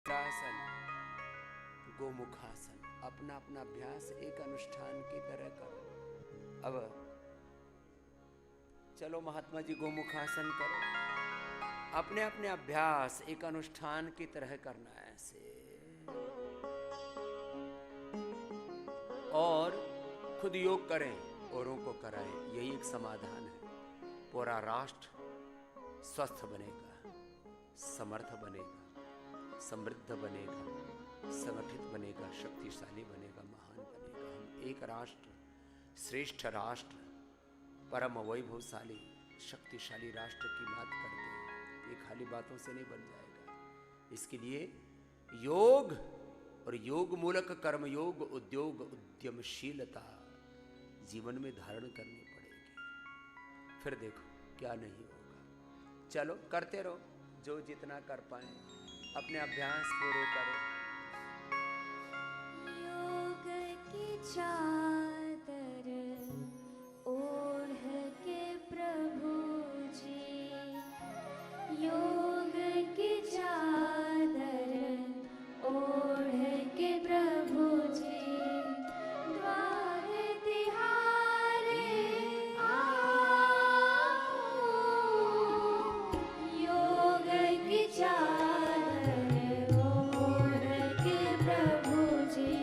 आसन, गोमुखासन, अपना अपना अभ्यास एक अनुष्ठान की तरह करो। अब चलो महात्मा जी गोमुखासन करो, अपने अपने अभ्यास एक अनुष्ठान की तरह करना है ऐसे, और खुद योग करें, औरों को कराएं। यही एक समाधान है। पूरा राष्ट्र स्वस्थ बनेगा, समर्थ बनेगा, समृद्ध बनेगा, संगठित बनेगा, शक्तिशाली बनेगा, महान बनेगा। हम एक राष्ट्र, श्रेष्ठ राष्ट्र, परम वैभवशाली, शक्तिशाली राष्ट्र की बात करते हैं। ये खाली बातों से नहीं बन जाएगा। इसके लिए योग और योग मूलक कर्म योग, उद्योग, उद्यमशीलता जीवन में धारण करनी पड़ेगी। फिर देखो क्या नहीं होगा। चलो करते रहो, जो जितना कर पाए अपने अभ्यास पूरे करो। योग की चादर ओढ़ के प्रभु जी, योग की चादर ओढ़ के प्रभु जी, द्वार तिहारे आओ, योग की चादर ओढ़ के प्रभु जी,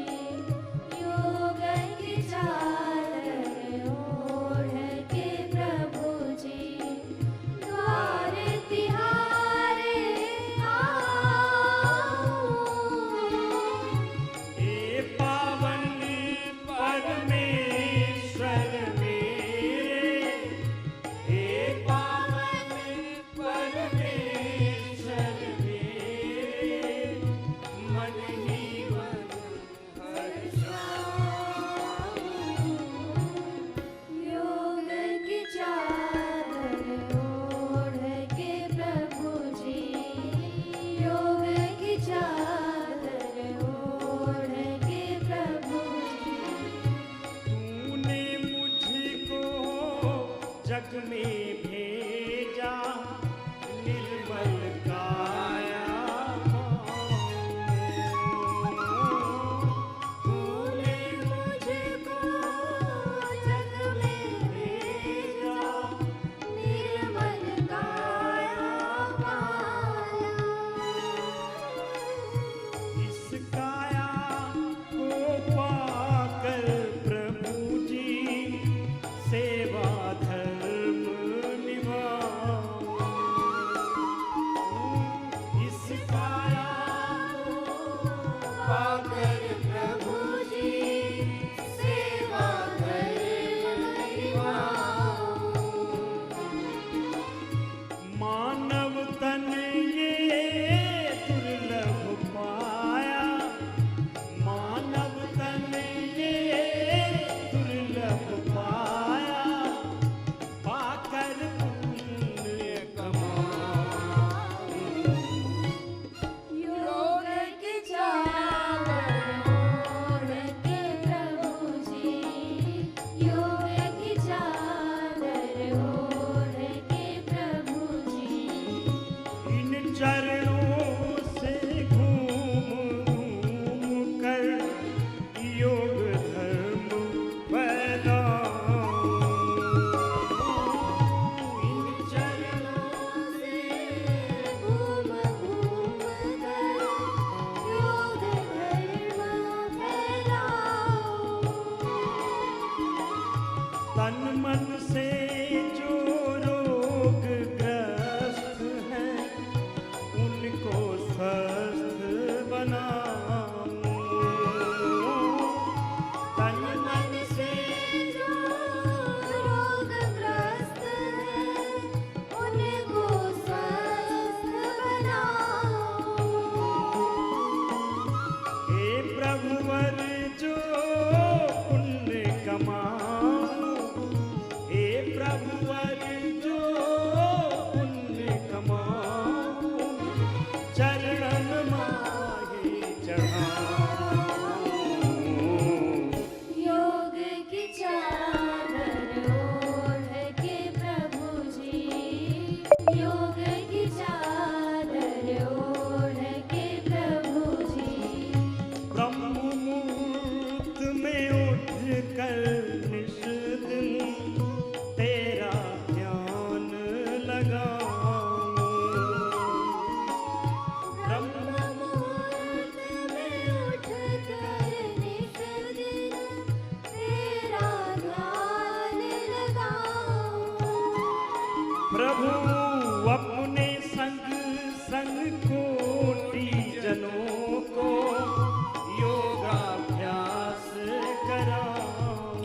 योग की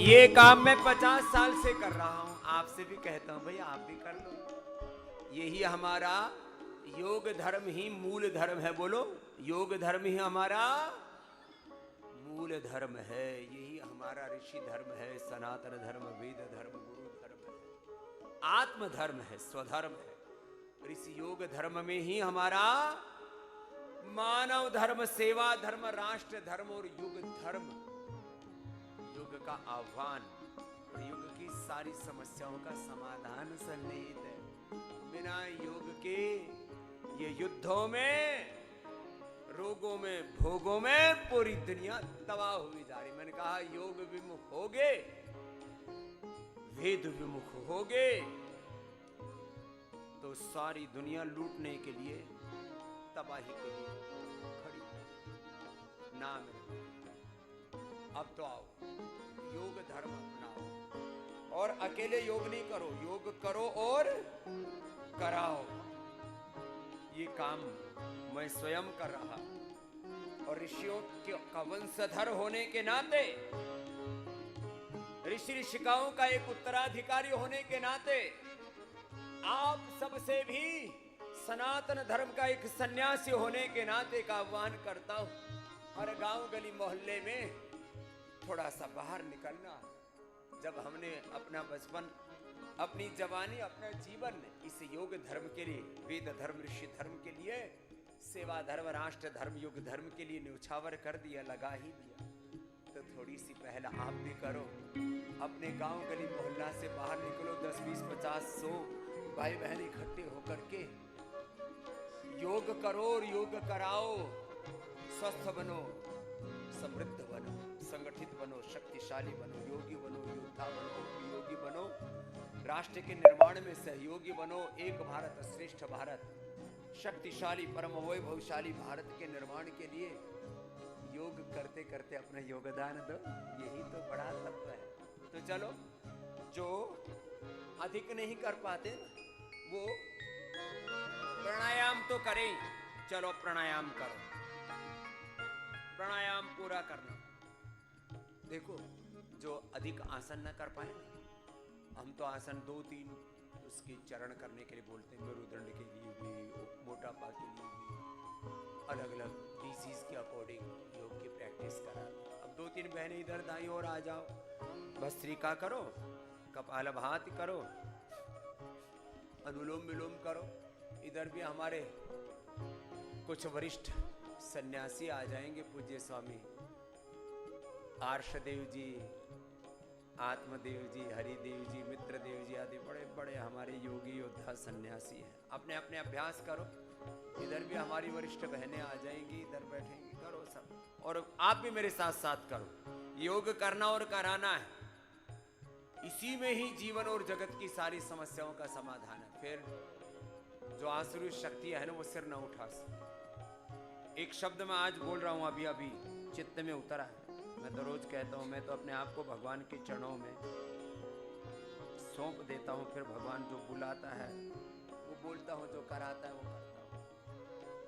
ये काम मैं 50 साल से कर रहा हूं, आपसे भी कहता हूं भाई आप भी कर लो। यही हमारा योग धर्म ही मूल धर्म है। बोलो, योग धर्म ही हमारा मूल धर्म है। यही हमारा ऋषि धर्म है, सनातन धर्म, वेद धर्म, गुरु धर्म है, आत्म धर्म है, स्वधर्म है। और इस योग धर्म में ही हमारा मानव धर्म, सेवा धर्म, राष्ट्र धर्म और युग धर्म, युग का आह्वान और युग की सारी समस्याओं का समाधान सन्निहित है। बिना योग के ये युद्धों में, रोगों में, भोगों में पूरी दुनिया तबाह हुई जा रही। मैंने कहा योग विमुख होगे, वेद विमुख होगे तो सारी दुनिया लूटने के लिए, तबाही के लिए खड़ी नाम है। अब तो आओ योग धर्म अपनाओ और अकेले योग नहीं करो, योग करो और कराओ। ये काम मैं स्वयं कर रहा और ऋषियों का वंशधर होने के नाते, ऋषि ऋषिकाओं का एक उत्तराधिकारी होने के नाते आप सबसे भी सनातन धर्म का एक सन्यासी होने के नाते का आह्वान करता हूं। हर गांव गली मोहल्ले में थोड़ा सा बाहर निकलना। जब हमने अपना बचपन, अपनी जवानी, अपना जीवन इस योग धर्म के लिए, वेद धर्म, ऋषि धर्म के लिए, सेवा धर्म, राष्ट्र धर्म, युग धर्म के लिए न्यौछावर कर दिया, लगा ही दिया, तो थोड़ी सी पहल आप भी करो। अपने गांव गली मोहल्ला से बाहर निकलो, 10, 20, 50, 100 भाई बहन इकट्ठे होकर के योग करो और योग कराओ। स्वस्थ बनो, समृद्ध बनो, संगठित बनो, शक्तिशाली बनो, योगी बनो, योद्धा बनो, उपयोगी बनो, राष्ट्र के निर्माण में सहयोगी बनो। एक भारत श्रेष्ठ भारत, शक्तिशाली परम वैभवशाली भारत के निर्माण के लिए योग करते करते अपना योगदान दो। यही तो बड़ा तत्व है। तो चलो, जो अधिक नहीं कर पाते वो प्राणायाम तो करें। चलो प्राणायाम करो, प्राणायाम पूरा करना। देखो, जो अधिक आसन न कर पाए, हम तो आसन 2-3 उसके चरण करने के लिए बोलते हैं। मेरुदंड के लिए भी, मोटापा के लिए भी, अलग अलग डिजीज के अकॉर्डिंग योग की प्रैक्टिस करा। अब 2-3 बहनें इधर दाईं ओर आ जाओ, भस्त्रिका करो, कपालभाति करो, अनुलोम विलोम करो। इधर भी हमारे कुछ वरिष्ठ सन्यासी आ जाएंगे, पूज्य स्वामी आर्षदेव जी, आत्मदेव जी, हरिदेव जी, मित्रदेव जी आदि बड़े बड़े हमारे योगी योद्धा सन्यासी हैं। अपने अपने अभ्यास करो। इधर भी हमारी वरिष्ठ बहनें आ जाएंगी, इधर बैठेंगी, करो सब। और आप भी मेरे साथ साथ करो। योग करना और कराना है, इसी में ही जीवन और जगत की सारी समस्याओं का समाधान है। फिर जो आसुरी शक्ति है ना, वो सिर न उठा सकती। एक शब्द मैं आज बोल रहा हूं, अभी अभी चित्त में उतरा है। मैं तो रोज कहता हूं, मैं तो अपने आप को भगवान के चरणों में सौंप देता हूं। फिर भगवान जो बुलाता है वो बोलता हूं, जो कराता है वो करता हूं।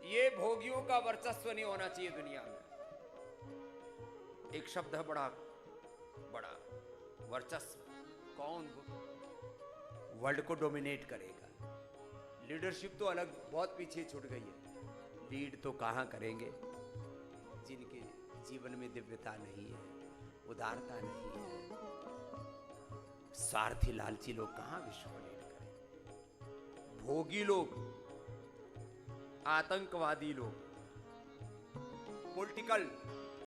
ये भोगियों का वर्चस्व नहीं होना चाहिए दुनिया में। एक शब्द है बड़ा बड़ा वर्चस्व। कौन वर्ल्ड को डोमिनेट करेगा? लीडरशिप तो अलग, बहुत पीछे छूट गई है। लीड तो कहां करेंगे जिनके जीवन में दिव्यता नहीं है, उदारता नहीं है। स्वार्थी लालची लोग कहां विश्व को लीड करें? भोगी लोग, आतंकवादी लोग, पॉलिटिकल